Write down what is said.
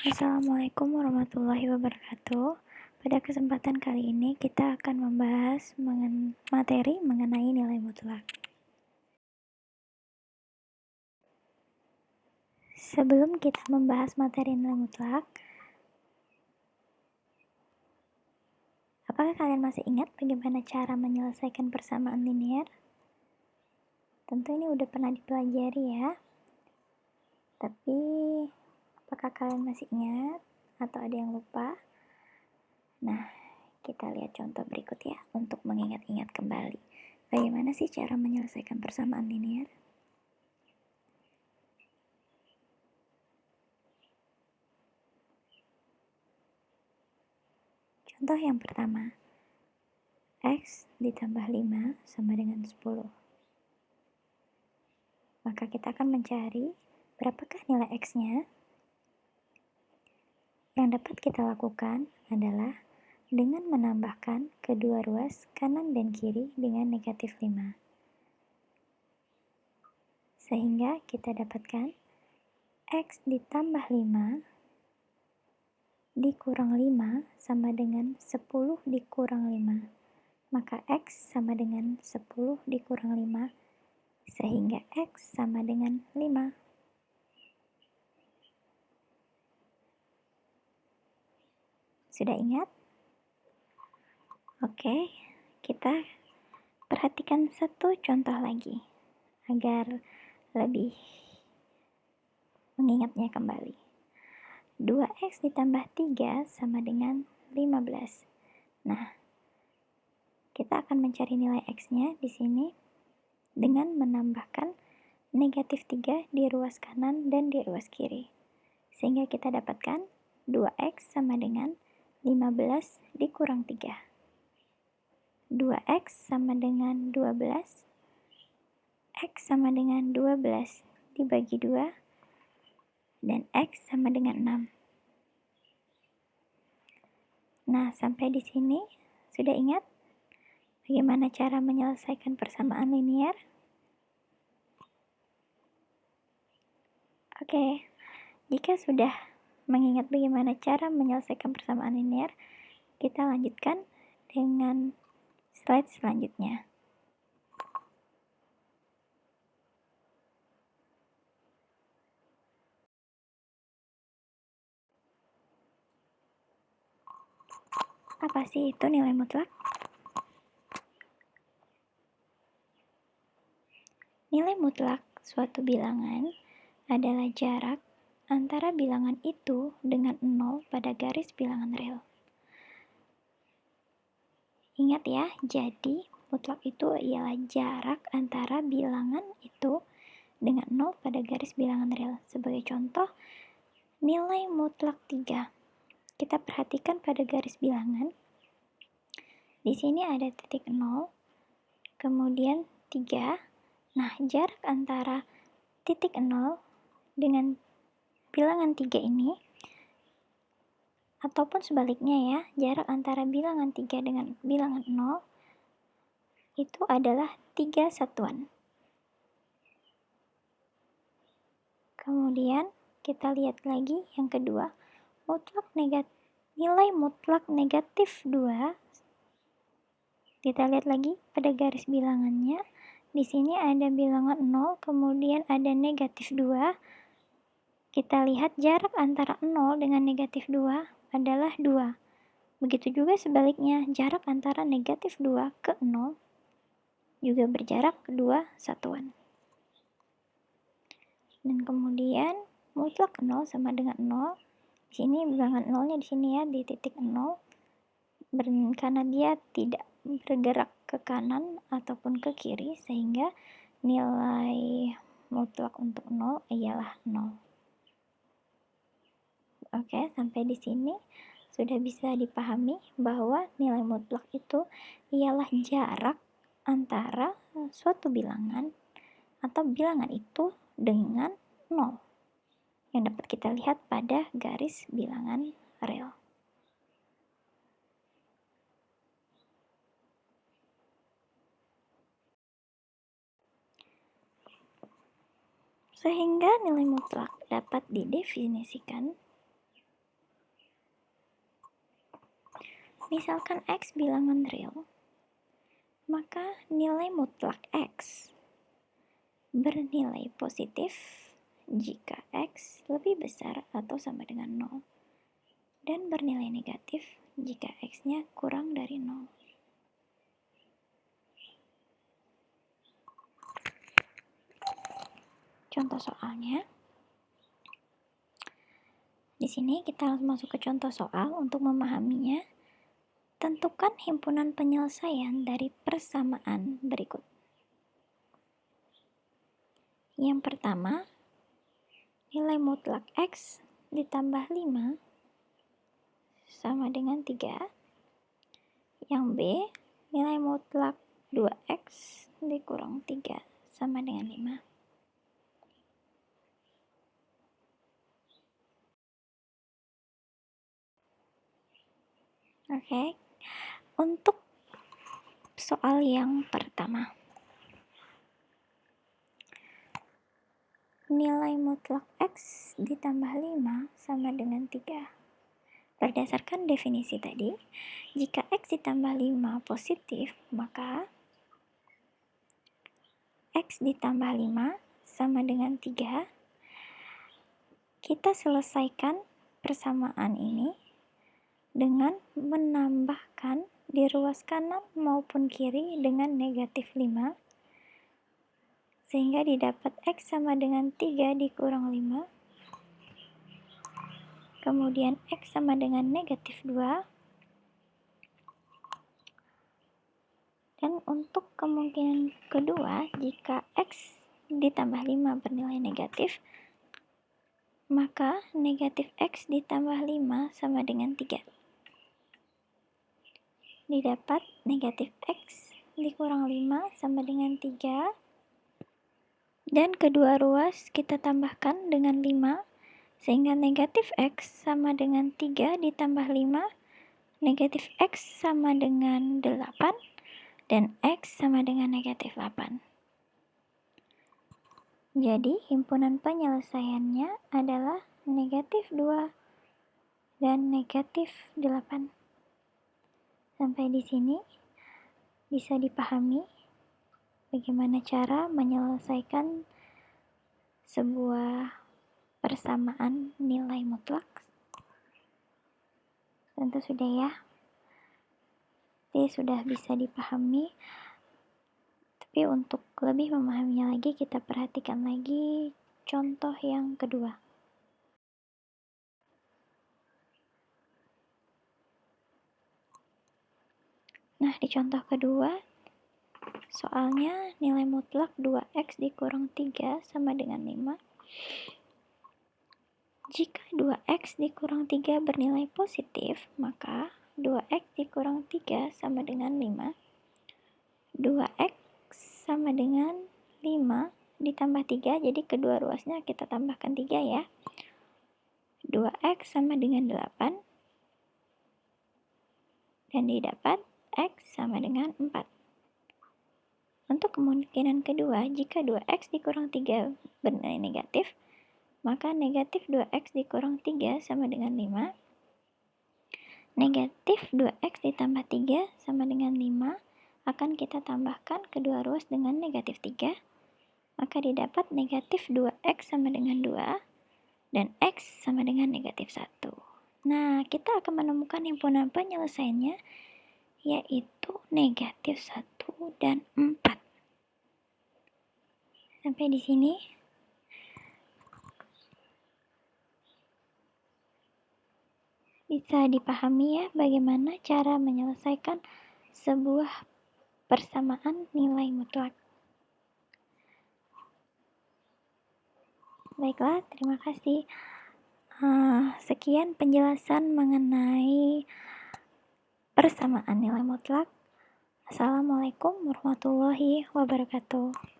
Assalamualaikum warahmatullahi wabarakatuh. Pada kesempatan kali ini kita akan membahas materi mengenai nilai mutlak. Sebelum kita membahas materi nilai mutlak, apakah kalian masih ingat bagaimana cara menyelesaikan persamaan linear? Tentu ini udah pernah dipelajari ya. Tapi apakah kalian masih ingat atau ada yang lupa? Nah, kita lihat contoh berikut ya untuk mengingat-ingat kembali. Bagaimana sih cara menyelesaikan persamaan linear? Contoh yang pertama, X ditambah 5 sama dengan 10. Maka kita akan mencari berapakah nilai X-nya. Yang dapat kita lakukan adalah dengan menambahkan kedua ruas kanan dan kiri dengan negatif 5. Sehingga kita dapatkan X ditambah 5 dikurang 5 sama dengan 10 dikurang 5. Maka X sama dengan 10 dikurang 5, sehingga X sama dengan 5. Sudah ingat? Oke, kita perhatikan satu contoh lagi agar lebih mengingatnya kembali. 2X ditambah 3 sama dengan 15. Nah, kita akan mencari nilai X-nya di sini dengan menambahkan negatif 3 di ruas kanan dan di ruas kiri. Sehingga kita dapatkan 2X sama dengan 15 dikurang 3. 2X sama dengan 12. X sama dengan 12 dibagi 2. Dan X sama dengan 6. Nah, sampai di sini sudah ingat bagaimana cara menyelesaikan persamaan linear? Oke, jika sudah mengingat bagaimana cara menyelesaikan persamaan linear, kita lanjutkan dengan slide selanjutnya. Apa sih itu nilai mutlak? Nilai mutlak suatu bilangan adalah jarak antara bilangan itu dengan 0 pada garis bilangan real. Ingat ya, jadi mutlak itu ialah jarak antara bilangan itu dengan 0 pada garis bilangan real. Sebagai contoh, nilai mutlak 3. Kita perhatikan pada garis bilangan. Di sini ada titik 0, kemudian 3. Nah, jarak antara titik 0 dengan bilangan 3 ini, ataupun sebaliknya ya, jarak antara bilangan 3 dengan bilangan 0 itu adalah 3 satuan. Kemudian kita lihat lagi yang kedua, nilai mutlak negatif 2. Kita lihat lagi pada garis bilangannya. Di sini ada bilangan 0, kemudian ada negatif 2. Kita lihat jarak antara 0 dengan negatif 2 adalah 2. Begitu juga sebaliknya, jarak antara negatif 2 ke 0 juga berjarak 2 satuan. Dan kemudian mutlak 0 sama dengan 0. Di sini bilangan 0-nya di sini ya, di titik 0. Karena dia tidak bergerak ke kanan ataupun ke kiri, sehingga nilai mutlak untuk 0 ialah 0. Oke, sampai di sini sudah bisa dipahami bahwa nilai mutlak itu ialah jarak antara suatu bilangan atau bilangan itu dengan 0 yang dapat kita lihat pada garis bilangan real. Sehingga nilai mutlak dapat didefinisikan Misalkan X bilangan real, maka nilai mutlak X bernilai positif jika X lebih besar atau sama dengan 0, dan bernilai negatif jika X-nya kurang dari 0. Contoh soalnya. Di sini kita langsung masuk ke contoh soal. Untuk memahaminya, tentukan himpunan penyelesaian dari persamaan berikut. Yang pertama, nilai mutlak X ditambah 5 sama dengan 3. Yang B, nilai mutlak 2X dikurang 3 sama dengan 5. Oke, untuk soal yang pertama, nilai mutlak X ditambah 5 sama dengan 3. Berdasarkan definisi tadi, jika X ditambah 5 positif, maka X ditambah 5 sama dengan 3. Kita selesaikan persamaan ini dengan menambahkan di ruas kanan maupun kiri dengan negatif 5, sehingga didapat X sama dengan 3 dikurang 5, kemudian X sama dengan negatif 2, dan untuk kemungkinan kedua, jika X ditambah 5 bernilai negatif, maka negatif X ditambah 5 sama dengan 3. Didapat negatif X dikurang 5 sama dengan 3, dan kedua ruas kita tambahkan dengan 5, sehingga negatif X sama dengan 3 ditambah 5, negatif X sama dengan 8, dan X sama dengan negatif 8. Jadi himpunan penyelesaiannya adalah negatif 2 dan negatif 8. Sampai di sini bisa dipahami bagaimana cara menyelesaikan sebuah persamaan nilai mutlak. Tentu sudah ya. Jadi sudah bisa dipahami. Tapi untuk lebih memahaminya lagi, kita perhatikan lagi contoh yang kedua. Nah, di contoh kedua, soalnya nilai mutlak 2X dikurang 3 sama dengan 5. Jika 2X dikurang 3 bernilai positif, maka 2X dikurang 3 sama dengan 5. 2X sama dengan 5 ditambah 3, jadi kedua ruasnya kita tambahkan 3 ya. 2X sama dengan 8, dan didapat X sama dengan 4. Untuk kemungkinan kedua, jika 2X dikurang 3 bernilai negatif, maka negatif 2X dikurang 3 sama dengan 5. Negatif 2X ditambah 3 sama dengan 5, akan kita tambahkan kedua ruas dengan negatif 3, maka didapat negatif 2X sama dengan 2, dan X sama dengan negatif 1. Nah, kita akan menemukan himpunan penyelesaiannya, yaitu negatif 1 dan 4. Sampai di sini. Bisa dipahami ya bagaimana cara menyelesaikan sebuah persamaan nilai mutlak. Baiklah, terima kasih. Sekian penjelasan mengenai persamaan nilai mutlak. Assalamualaikum warahmatullahi wabarakatuh.